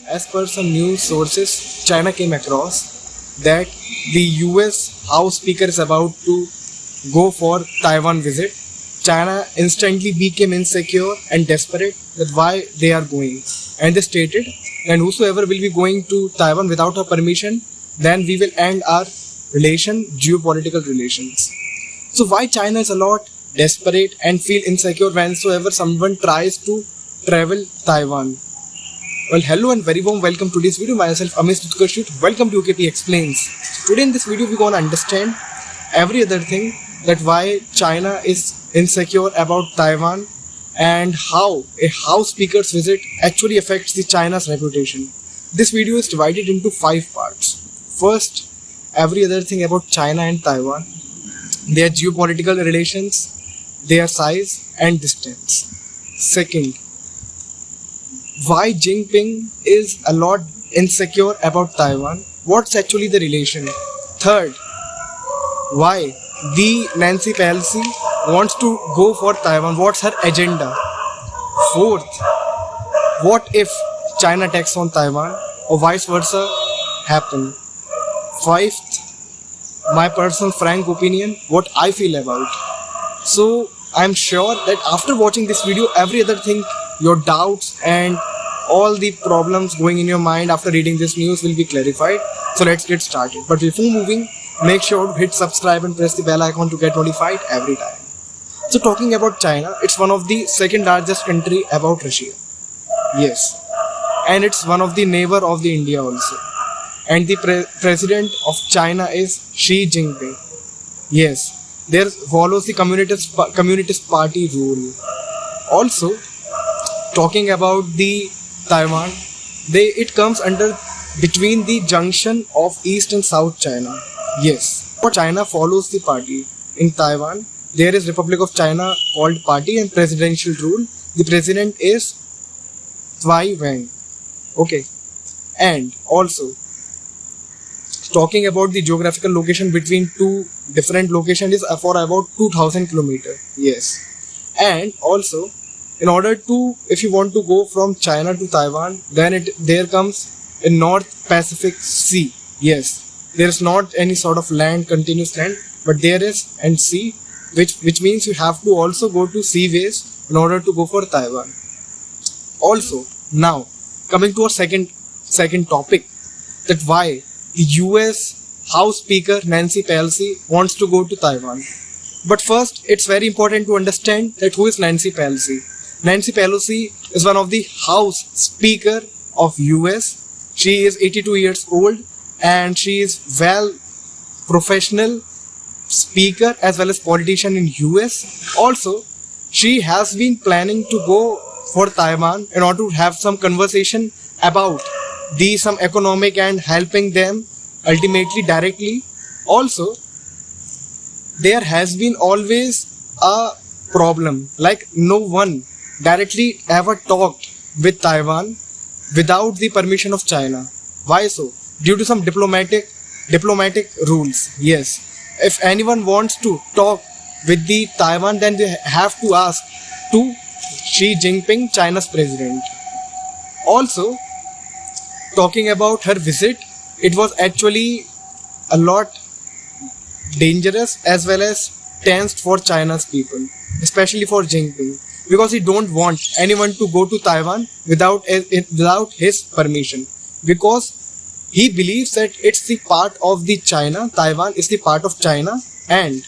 as per some news sources, China came across that the US House Speaker is about to go for Taiwan visit. China instantly became insecure and desperate that why they are going. And they stated, and whosoever will be going to Taiwan without our permission, then we will end our geopolitical relations. So why China is a lot desperate and feel insecure whensoever someone tries to travel Taiwan? Well, hello and very warm welcome to this video. Myself Amish Tutkashut. Welcome to UKP EXPLAINS. Today in this video we're gonna understand every other thing that why China is insecure about Taiwan and how a House Speaker's visit actually affects the China's reputation. This video is divided into 5 parts. First, every other thing about China and Taiwan, their geopolitical relations, their size and distance. Second, why Jinping is a lot insecure about Taiwan, what's actually the relation. Third, why the Nanci Pelosi wants to go for Taiwan, what's her agenda. Fourth, what if China attacks on Taiwan or vice versa happen. Fifth, my personal frank opinion, what I feel about. So I'm sure that after watching this video, every other thing, your doubts and all the problems going in your mind after reading this news will be clarified. So let's get started. But before moving, make sure to hit subscribe and press the bell icon to get notified every time. So talking about China, it's one of the second largest country about Russia. Yes. And it's one of the neighbor of the India also. And the president of China is Xi Jinping. Yes. There follows the Communist Party rule. Also, talking about the Taiwan, it comes under between the junction of East and South China. Yes. China follows the party. In Taiwan, there is Republic of China called party and presidential rule. The president is Tsai Wang. Okay. And also, talking about the geographical location between two different locations is for about 2000 kilometers. Yes. And also, in order to, if you want to go from China to Taiwan, then there comes a North Pacific Sea. Yes. There is not any sort of land, continuous land, but there is and sea, which means you have to also go to seaways in order to go for Taiwan. Also, now coming to our second topic, that why the US House Speaker Nanci Pelosi wants to go to Taiwan. But first, it's very important to understand that who is Nanci Pelosi. Nanci Pelosi is one of the House Speaker of US. She is 82 years old and she is well professional speaker as well as politician in US. Also, she has been planning to go for Taiwan in order to have some conversation about some economic and helping them ultimately directly. Also, there has been always a problem, like no one directly ever talked with Taiwan without the permission of China. Why so? Due to some diplomatic rules. Yes. If anyone wants to talk with the Taiwan, then they have to ask to Xi Jinping, China's president. Also, talking about her visit, it was actually a lot dangerous as well as tensed for China's people, especially for Jinping, because he don't want anyone to go to Taiwan without his permission, because he believes that it's the part of the China. Taiwan is the part of China, and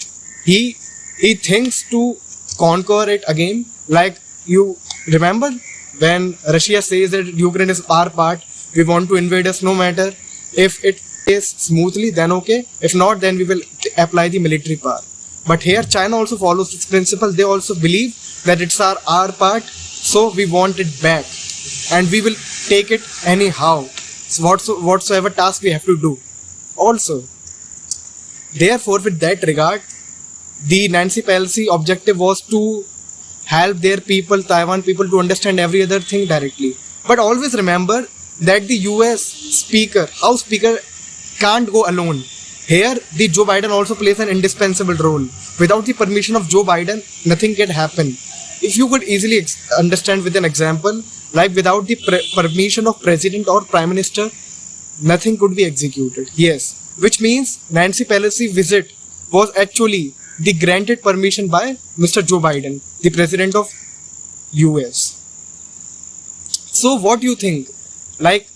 he thinks to conquer it again. Like you remember when Russia says that Ukraine is our part, we want to invade us no matter. If it is smoothly, then okay. If not, then we will apply the military power. But here China also follows this principle. They also believe that it's our part, so we want it back and we will take it anyhow. So whatsoever task we have to do. Also, therefore, with that regard, the Nanci Pelosi objective was to help their people, Taiwan people, to understand every other thing directly. But always remember that the US House Speaker can't go alone. Here, the Joe Biden also plays an indispensable role. Without the permission of Joe Biden, nothing can happen. if you could easily understand with an example, like without the permission of president or prime minister, nothing could be executed. Yes, which means Nanci Pelosi visit was actually the granted permission by Mr. Joe Biden, the president of US. So what do you think? Like,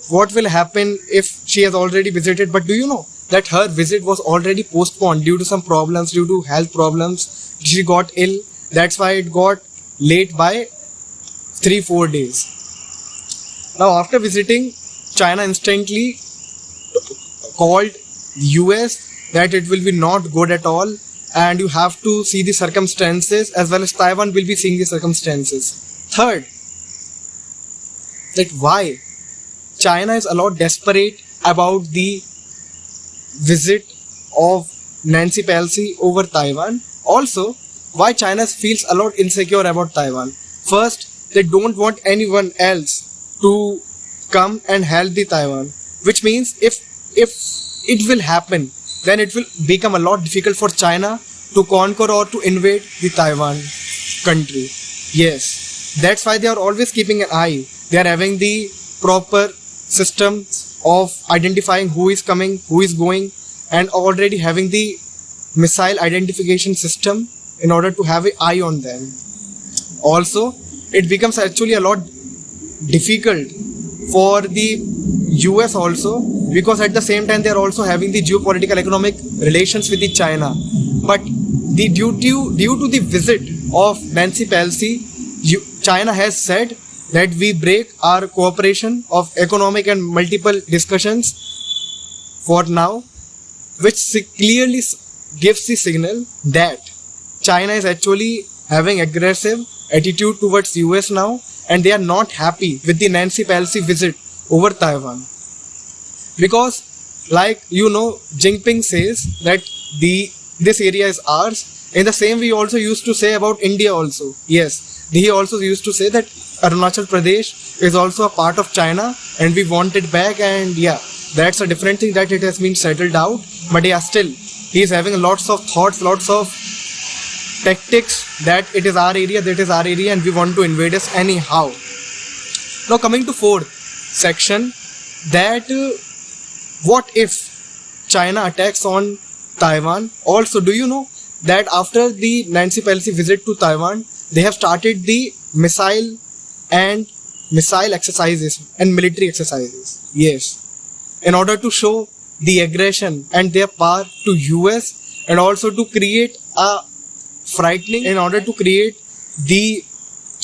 what will happen if she has already visited? But do you know that her visit was already postponed due to some problems, due to health problems? She got ill. That's why it got late by 3-4 days. Now after visiting, China instantly called US that it will be not good at all, and you have to see the circumstances, as well as Taiwan will be seeing the circumstances. Third, that why China is a lot desperate about the visit of Nanci Pelosi over Taiwan. Also, why China feels a lot insecure about Taiwan. First, they don't want anyone else to come and help the Taiwan, which means if it will happen, then it will become a lot difficult for China to conquer or to invade the Taiwan country. Yes, that's why they are always keeping an eye. They are having the proper systems of identifying who is coming, who is going, and already having the missile identification system in order to have an eye on them. Also, it becomes actually a lot difficult for the US also, because at the same time they are also having the geopolitical economic relations with the China. But due to the visit of Nanci Pelosi, China has said that we break our cooperation of economic and multiple discussions for now, which clearly gives the signal that China is actually having aggressive attitude towards US now, and they are not happy with the Nanci Pelosi visit over Taiwan. Because, like Jinping says that this area is ours. In the same way, he also used to say about India also. Yes, he also used to say that Arunachal Pradesh is also a part of China and we want it back, and yeah, that's a different thing that it has been settled out. But yeah, still, he is having lots of thoughts, lots of tactics that it is our area, that is our area, and we want to invade us anyhow. Now coming to fourth section, that what if China attacks on Taiwan? Also, do you know that after the Nanci Pelosi visit to Taiwan, they have started the missile exercises and military exercises. Yes, in order to show the aggression and their power to US, and also to create a frightening, in order to create the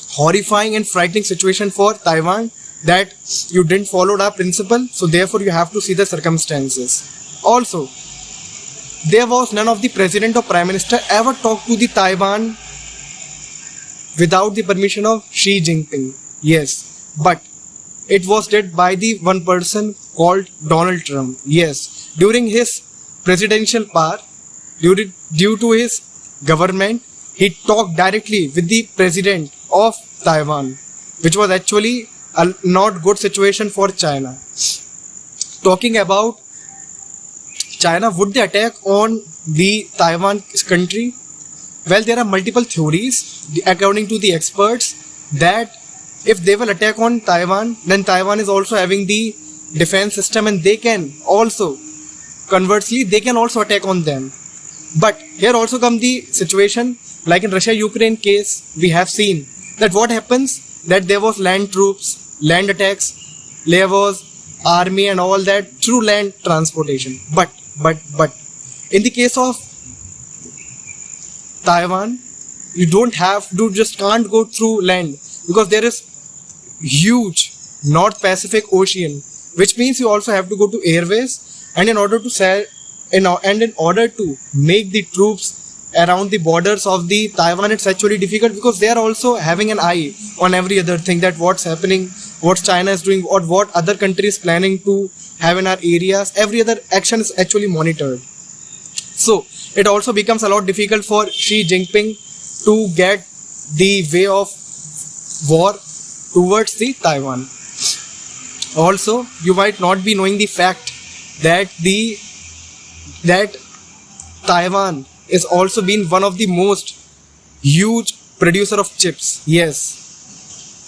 horrifying and frightening situation for Taiwan, that you didn't follow our principle, so therefore you have to see the circumstances. Also, there was none of the president or prime minister ever talked to the Taiwan without the permission of Xi Jinping. Yes, but it was did by the one person called Donald Trump. Yes, during his presidential power, due to his government, he talked directly with the president of Taiwan, which was actually a not good situation for China. Talking about China, would they attack on the Taiwan country? Well, there are multiple theories according to the experts that if they will attack on Taiwan, then Taiwan is also having the defense system, and they can also, conversely, they can also attack on them. But here also comes the situation, like in Russia-Ukraine case, we have seen that what happens, that there was land troops, land attacks, there was army and all that through land transportation. But in the case of Taiwan, you just can't go through land, because there is huge North Pacific Ocean, which means you also have to go to airways, and in order to make the troops around the borders of the Taiwan, it's actually difficult, because they are also having an eye on every other thing, that what's happening, what China is doing, or what other countries planning to have in our areas. Every other action is actually monitored. So it also becomes a lot difficult for Xi Jinping to get the way of war towards the Taiwan. Also, you might not be knowing the fact that Taiwan is also been one of the most huge producer of chips. Yes.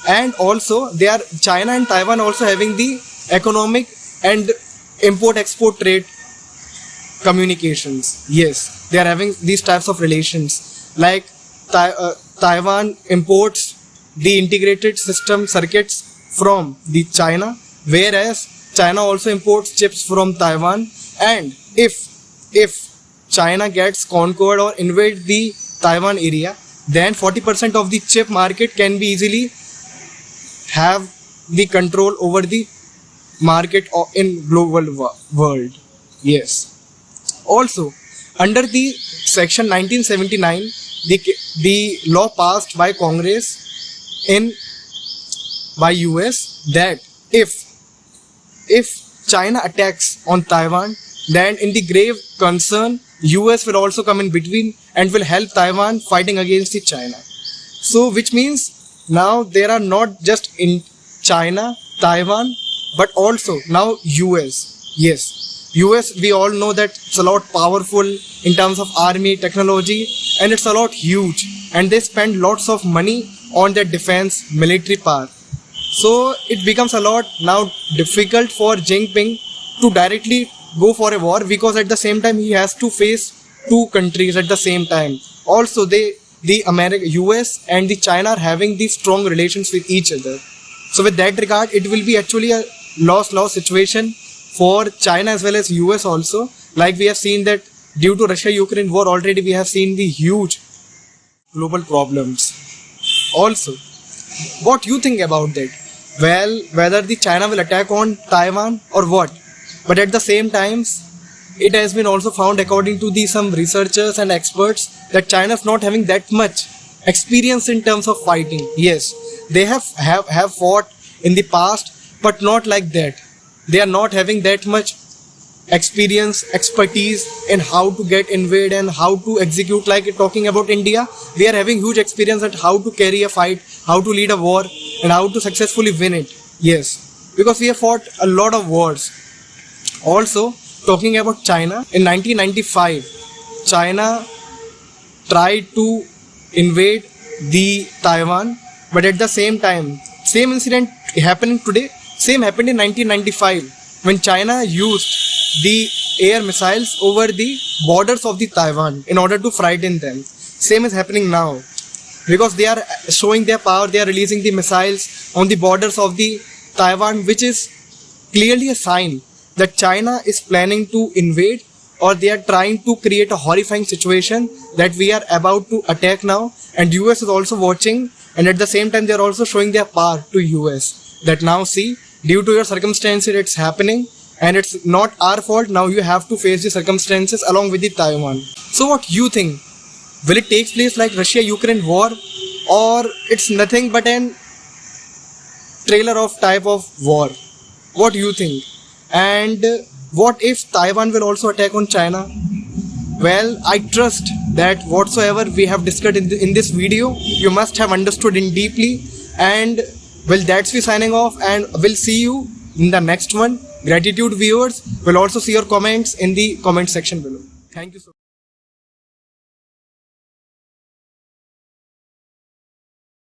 And also China and Taiwan also having the economic and import-export trade communications. Yes, they are having these types of relations. Like Taiwan imports the integrated system circuits from the China, whereas China also imports chips from Taiwan. And if China gets conquered or invade the Taiwan area, then 40% of the chip market can be easily have the control over the market in global world. Yes. Also, under the section 1979, the law passed by Congress by US that if China attacks on Taiwan, then in the grave concern, US will also come in between and will help Taiwan fighting against the China. So which means now there are not just in China, Taiwan, but also now US. Yes, US, we all know that it's a lot powerful in terms of army, technology, and it's a lot huge, and they spend lots of money on their defense military power. So it becomes a lot now difficult for Jinping to directly go for a war, because at the same time he has to face two countries at the same time. Also the US and the China are having these strong relations with each other. So with that regard, it will be actually a loss-loss situation for China as well as US also. Like we have seen that due to Russia-Ukraine war, already we have seen the huge global problems. Also, what you think about that? Well, whether the China will attack on Taiwan or what? But at the same time, it has been also found, according to some researchers and experts, that China is not having that much experience in terms of fighting. Yes, they have fought in the past, but not like that. They are not having that much expertise in how to get invade and how to execute. Like talking about India, they are having huge experience at how to carry a fight, how to lead a war, and how to successfully win it. Yes, because we have fought a lot of wars. Also, talking about China, in 1995, China tried to invade the Taiwan, but at the same time, same incident happening today, same happened in 1995 when China used the air missiles over the borders of the Taiwan in order to frighten them. Same is happening now, because they are showing their power, they are releasing the missiles on the borders of the Taiwan, which is clearly a sign that China is planning to invade, or they are trying to create a horrifying situation that we are about to attack now. And US is also watching, and at the same time they are also showing their power to US, that now see, due to your circumstances it's happening and it's not our fault, now you have to face the circumstances along with the Taiwan. So what you think? Will it take place like Russia-Ukraine war, or it's nothing but an trailer of type of war? What do you think? And what if Taiwan will also attack on China? Well, I trust that whatsoever we have discussed in this video, you must have understood in deeply. And well, that's me signing off, and we'll see you in the next one. Gratitude viewers, we'll also see your comments in the comment section below. Thank you so much.